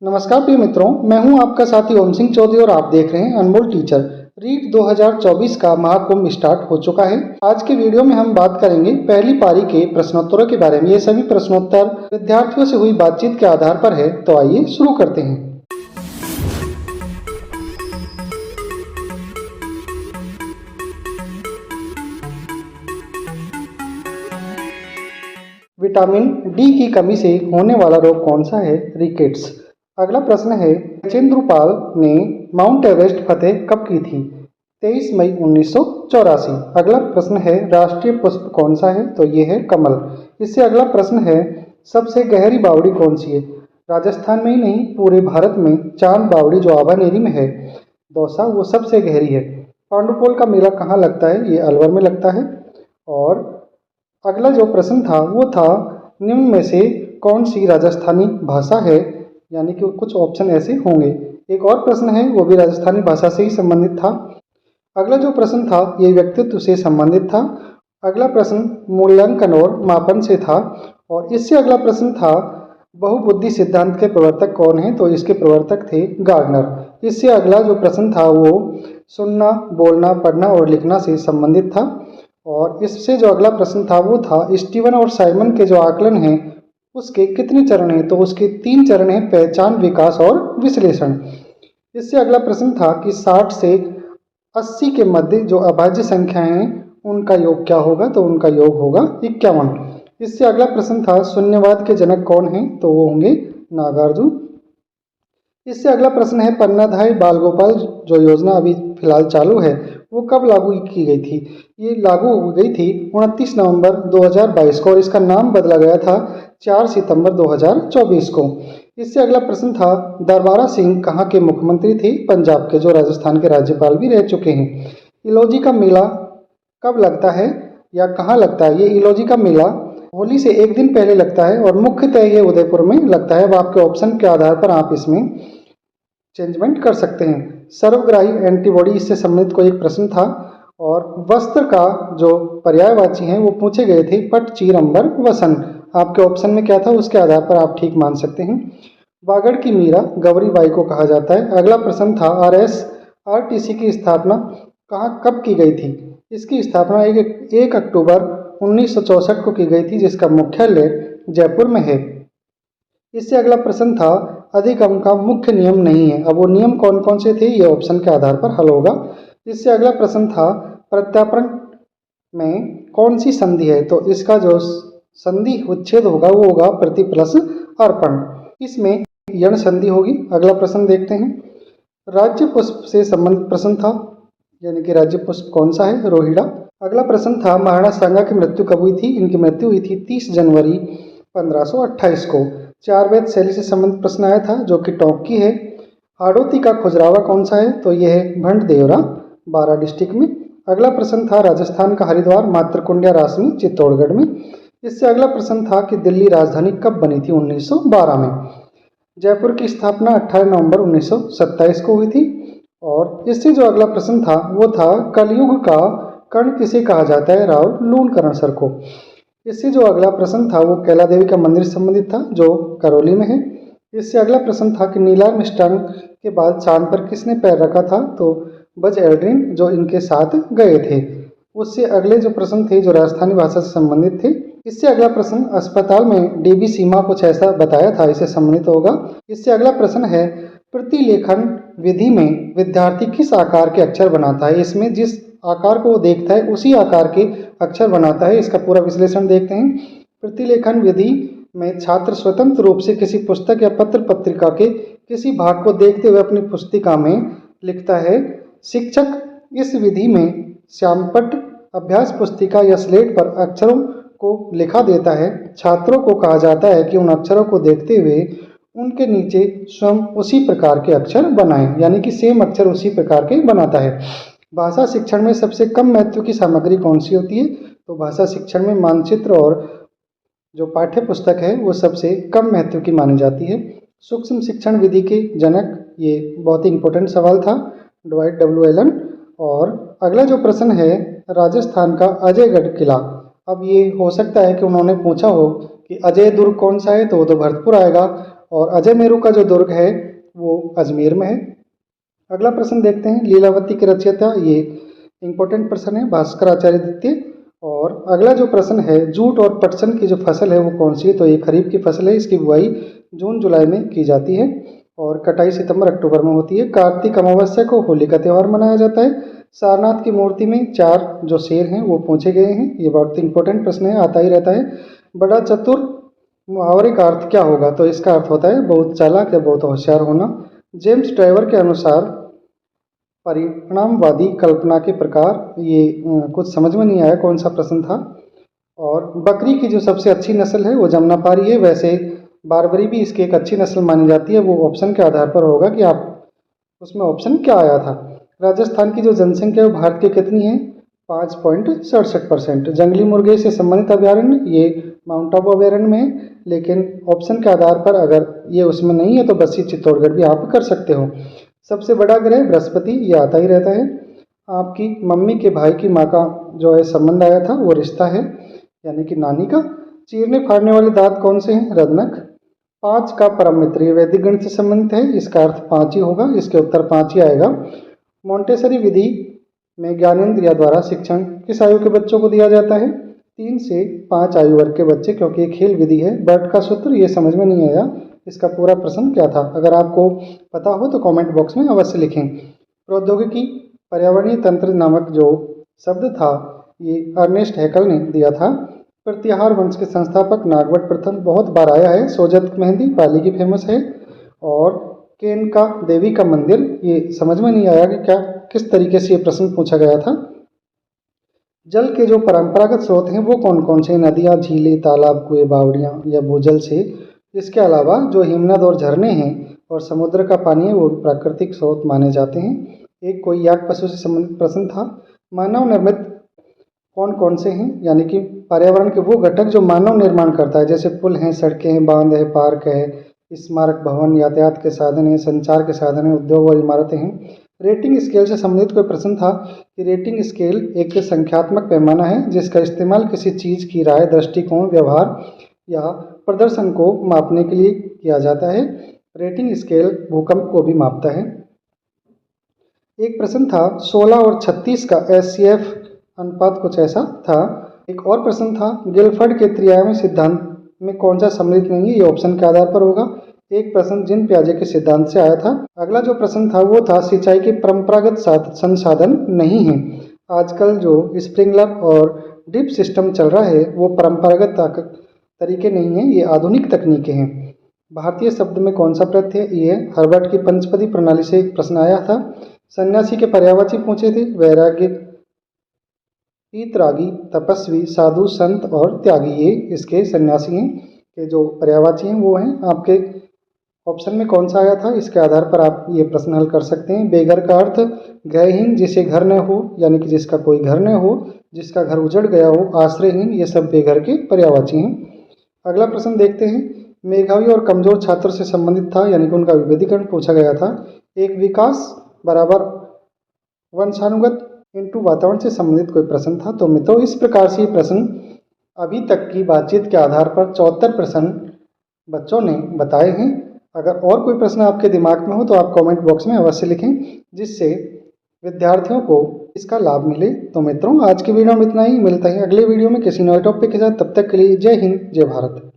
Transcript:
नमस्कार प्रिय मित्रों, मैं हूं आपका साथी ओम सिंह चौधरी और आप देख रहे हैं अनमोल टीचर। रीट 2024 का महाकुंभ स्टार्ट हो चुका है। आज के वीडियो में हम बात करेंगे पहली पारी के प्रश्नोत्तरों के बारे में। ये सभी प्रश्नोत्तर विद्यार्थियों से हुई बातचीत के आधार पर है, तो आइए शुरू करते हैं। विटामिन डी की कमी से होने वाला रोग कौन सा है? रिकेट्स। अगला प्रश्न है, चंद्रपाल ने माउंट एवरेस्ट फतेह कब की थी? 23 मई 1984। अगला प्रश्न है, राष्ट्रीय पुष्प कौन सा है? तो ये है कमल। इससे अगला प्रश्न है, सबसे गहरी बावड़ी कौन सी है? राजस्थान में ही नहीं, पूरे भारत में चांद बावड़ी जो आभानेरी में है दौसा, वो सबसे गहरी है। पांडुपोल का मेला कहाँ लगता है? ये अलवर में लगता है। और अगला जो प्रश्न था वो था, निम्न में से कौन सी राजस्थानी भाषा है? यानी कि कुछ ऑप्शन ऐसे होंगे। एक और प्रश्न है, वो भी राजस्थानी भाषा से ही संबंधित था। अगला जो प्रश्न था ये व्यक्तित्व से संबंधित था। अगला प्रश्न मूल्यांकन और मापन से था। और इससे अगला प्रश्न था, बहुबुद्धि सिद्धांत के प्रवर्तक कौन है? तो इसके प्रवर्तक थे गार्डनर। इससे अगला जो प्रश्न था वो सुनना, बोलना, पढ़ना और लिखना से संबंधित था। और इससे जो अगला प्रश्न था वो था, स्टीवन और साइमन के जो आकलन हैं उसके कितने चरण हैं? तो उसके 3 चरण हैं, पहचान, विकास और विश्लेषण। इससे अगला प्रश्न था कि 60 से 80 के मध्य जो अभाज्य संख्याएं हैं उनका योग क्या होगा? तो उनका योग होगा 51। इससे अगला प्रश्न था, शून्यवाद के जनक कौन हैं? तो वो होंगे नागार्जुन। इससे अगला प्रश्न है, पन्नाधाय बाल गोपाल जो योजना अभी फिलहाल चालू है वो कब लागू की गई थी? ये लागू हो गई थी 29 नवंबर 2022 को और इसका नाम बदला गया था 4 सितंबर 2024 को। इससे अगला प्रश्न था, दरबारा सिंह कहाँ के मुख्यमंत्री थे? पंजाब के, जो राजस्थान के राज्यपाल भी रह चुके हैं। इलौजी का मेला कब लगता है या कहाँ लगता है? ये इलौजी का मेला होली से एक दिन पहले लगता है और मुख्यतः ये उदयपुर में लगता है। अब आपके ऑप्शन के आधार पर आप इसमें चेंजमेंट कर सकते हैं। सर्वग्राही एंटीबॉडी, इससे संबंधित कोई एक प्रश्न था। और वस्त्र का जो पर्यायवाची हैं वो पूछे गए थे, पट, चीर, अंबर, वसन। आपके ऑप्शन में क्या था उसके आधार पर आप ठीक मान सकते हैं। वागड़ की मीरा गौरी बाई को कहा जाता है। अगला प्रश्न था, RSRTC की स्थापना कहाँ कब की गई थी? इसकी स्थापना 1 अक्टूबर 1964 को की गई थी, जिसका मुख्यालय जयपुर में है। इससे अगला प्रश्न था, अधिगम का मुख्य नियम नहीं है। अब वो नियम कौन कौन से थे ये ऑप्शन के आधार पर हल होगा। इससे अगला प्रश्न था, प्रत्यार्पण में कौन सी संधि है? तो इसका जो संधि उच्छेद होगा वो होगा प्रति प्लस अर्पण, इसमें यण संधि होगी। अगला प्रश्न देखते हैं, राज्य पुष्प से संबंधित प्रश्न था, यानी कि राज्य पुष्प कौन सा है? रोहिड़ा। अगला प्रश्न था, महाराणा सांगा की मृत्यु कब हुई थी? इनकी मृत्यु हुई थी 30 जनवरी 1528 को। चार वेद शैली से संबंधित प्रश्न आया था जो कि टोंक की है। हाड़ौती का खुजरावा कौन सा है? तो यह है भंड देवरा, बारां डिस्ट्रिक्ट में। अगला प्रश्न था, राजस्थान का हरिद्वार मातृकुंडिया रासमी चित्तौड़गढ़ में। इससे अगला प्रश्न था कि दिल्ली राजधानी कब बनी थी? 1912 में। जयपुर की स्थापना 18 नवंबर 1927 को हुई थी। और इससे जो अगला प्रश्न था वो था, कलयुग का कर्ण किसे कहा जाता है? राव लूणकरण सर को। इससे जो अगला प्रश्न था वो कैला देवी का मंदिर से संबंधित था जो करौली में है। इससे अगला प्रश्न था कि नील आर्मस्ट्रांग के बाद चांद पर किसने पैर रखा था? तो बज एल्ड्रिन जो इनके साथ गए थे। उससे अगले जो प्रश्न थे जो राजस्थानी भाषा से संबंधित थे। इससे अगला प्रश्न, अस्पताल में डीबी सीमा कुछ ऐसा बताया था, इसे संबंधित होगा। इससे अगला प्रश्न है, प्रतिलेखन विधि में विद्यार्थी किस आकार के अक्षर बनाता है? इसमें जिस आकार को वो देखता है उसी आकार के अक्षर बनाता है। इसका पूरा विश्लेषण देखते हैं। प्रतिलेखन विधि में छात्र स्वतंत्र रूप से किसी पुस्तक या पत्र पत्रिका के किसी भाग को देखते हुए अपनी पुस्तिका में लिखता है। शिक्षक इस विधि में श्यामपट्ट, अभ्यास पुस्तिका या स्लेट पर अक्षरों को लिखा देता है। छात्रों को कहा जाता है कि उन अक्षरों को देखते हुए उनके नीचे स्वयं उसी प्रकार के अक्षर बनाएं, यानी कि सेम अक्षर उसी प्रकार के बनाता है। भाषा शिक्षण में सबसे कम महत्व की सामग्री कौन सी होती है? तो भाषा शिक्षण में मानचित्र और जो पाठ्य पुस्तक है वो सबसे कम महत्व की मानी जाती है। सूक्ष्म शिक्षण विधि के जनक, ये बहुत ही इंपॉर्टेंट सवाल था, ड्वाइट डब्ल्यू एलन। और अगला जो प्रश्न है, राजस्थान का अजयगढ़ किला। अब ये हो सकता है कि उन्होंने पूछा हो कि अजय दुर्ग कौन सा है? तो वो तो भरतपुर आएगा। और अजय मेरू का जो दुर्ग है वो अजमेर में है। अगला प्रश्न देखते हैं, लीलावती के रचयिता, ये इंपॉर्टेंट प्रश्न है, भास्कराचार्य द्वितीय। और अगला जो प्रश्न है, जूट और पटसन की जो फसल है वो कौन सी है? तो ये खरीफ की फसल है, इसकी बुआई जून जुलाई में की जाती है और कटाई सितंबर अक्टूबर में होती है। कार्तिक अमावस्या को होली का त्यौहार मनाया जाता है। सारनाथ की मूर्ति में 4 जो शेर हैं वो पूछे गए हैं, ये बहुत इंपॉर्टेंट प्रश्न है, आता ही रहता है। बड़ा चतुर मुहावरे का अर्थ क्या होगा? तो इसका अर्थ होता है बहुत चालाक या बहुत होशियार होना। जेम्स ट्रेवर के अनुसार परिणामवादी कल्पना के प्रकार, ये कुछ समझ में नहीं आया कौन सा प्रश्न था। और बकरी की जो सबसे अच्छी नस्ल है वो जमुनापारी है। वैसे बारबरी भी इसकी एक अच्छी नस्ल मानी जाती है, वो ऑप्शन के आधार पर होगा कि आप उसमें ऑप्शन क्या आया था। राजस्थान की जो जनसंख्या है वो भारत की कितनी है? 5.67%। जंगली मुर्गे से संबंधित अभ्यारण्य, ये माउंट आबू अभ्यारण्य में है, लेकिन ऑप्शन के आधार पर अगर ये उसमें नहीं है तो बस्सी चित्तौड़गढ़ भी आप कर सकते हो। सबसे बड़ा ग्रह बृहस्पति, ये आता ही रहता है। आपकी मम्मी के भाई की माँ का जो है संबंध आया था वो रिश्ता है, यानी कि नानी का। चीरने फाड़ने वाले दांत कौन से हैं? रत्नक। 5 का परम मित्र, ये वैदिक गणित से संबंधित है, इसका अर्थ 5 ही होगा, इसके उत्तर 5 ही आएगा। मोंटेसरी विधि में ज्ञानेंद्रिय द्वारा शिक्षण किस आयु के बच्चों को दिया जाता है? 3 से 5 आयु वर्ग के बच्चे, क्योंकि ये खेल विधि है। बर्ट का सूत्र, ये समझ में नहीं आया, इसका पूरा प्रश्न क्या था? अगर आपको पता हो तो कमेंट बॉक्स में अवश्य लिखें। प्रौद्योगिकी पर्यावरणीय तंत्र नामक जो शब्द था ये अर्नेस्ट हैकल ने दिया था। प्रत्याहार वंश के संस्थापक नागवट प्रथम, बहुत बार आया है। सोजत मेहंदी पाली की फेमस है। और केनका देवी का मंदिर, ये समझ में नहीं आया कि क्या किस तरीके से ये प्रश्न पूछा गया था। जल के जो परंपरागत स्रोत हैं वो कौन कौन से? नदियाँ, झीलें, तालाब, कुएं, बावड़ियाँ या भूजल से। इसके अलावा जो हिमनद और झरने हैं और समुद्र का पानी है वो प्राकृतिक स्रोत माने जाते हैं। एक कोई याक पशु से संबंधित प्रश्न था। मानव निर्मित कौन कौन से हैं? यानी कि पर्यावरण के वो घटक जो मानव निर्माण करता है, जैसे पुल हैं, सड़कें हैं, बांध है, पार्क है, स्मारक भवन, यातायात के साधन हैं, संचार के साधन हैं, उद्योग और इमारतें हैं। रेटिंग स्केल से संबंधित कोई प्रश्न था कि रेटिंग स्केल एक संख्यात्मक पैमाना है जिसका इस्तेमाल किसी चीज़ की राय, दृष्टिकोण, व्यवहार या प्रदर्शन को मापने के लिए किया जाता है। रेटिंग स्केल भूकंप को भी मापता है। एक प्रश्न था 16 और 36 का SCF अनुपात कुछ ऐसा था। एक और प्रश्न था गिलफर्ड के त्रिआयामी सिद्धांत में कौन सा सम्मिलित नहीं है? ये ऑप्शन के आधार पर होगा। एक प्रश्न जिन प्याजे के सिद्धांत से आया था। अगला जो प्रश्न था वो था सिंचाई के परंपरागत संसाधन नहीं है। आजकल जो स्प्रिंकलर और ड्रिप सिस्टम चल रहा है वो परंपरागत तरीके नहीं है, ये आधुनिक तकनीकें हैं। भारतीय शब्द में कौन सा प्रत्यय? ये हर्बर्ट की पंचपदी प्रणाली से एक प्रश्न आया था। सन्यासी के पर्यायवाची पूछे थे, वैराग्य, पीतरागी, तपस्वी, साधु, संत और त्यागी, ये इसके सन्यासी हैं के जो पर्यायवाची हैं वो हैं। आपके ऑप्शन में कौन सा आया था इसके आधार पर आप ये प्रश्न हल कर सकते हैं। बेघर का अर्थ गृहहीन, जिसे घर न हो, यानी कि जिसका कोई घर न हो, जिसका घर उजड़ गया हो, आश्रयहीन, ये सब बेघर के पर्यायवाची हैं। अगला प्रश्न देखते हैं, मेधावी और कमजोर छात्र से संबंधित था, यानी कि उनका विभेदीकरण पूछा गया था। एक विकास बराबर वंशानुगत इनटू वातावरण से संबंधित कोई प्रश्न था। तो मित्रों इस प्रकार से प्रश्न अभी तक की बातचीत के आधार पर 74 प्रश्न बच्चों ने बताए हैं। अगर और कोई प्रश्न आपके दिमाग में हो तो आप कमेंट बॉक्स में अवश्य लिखें, जिससे विद्यार्थियों को इसका लाभ मिले। तो मित्रों आज की वीडियो में इतना ही, मिलता है अगले वीडियो में किसी नए टॉपिक के साथ। तब तक के लिए जय हिंद, जय भारत।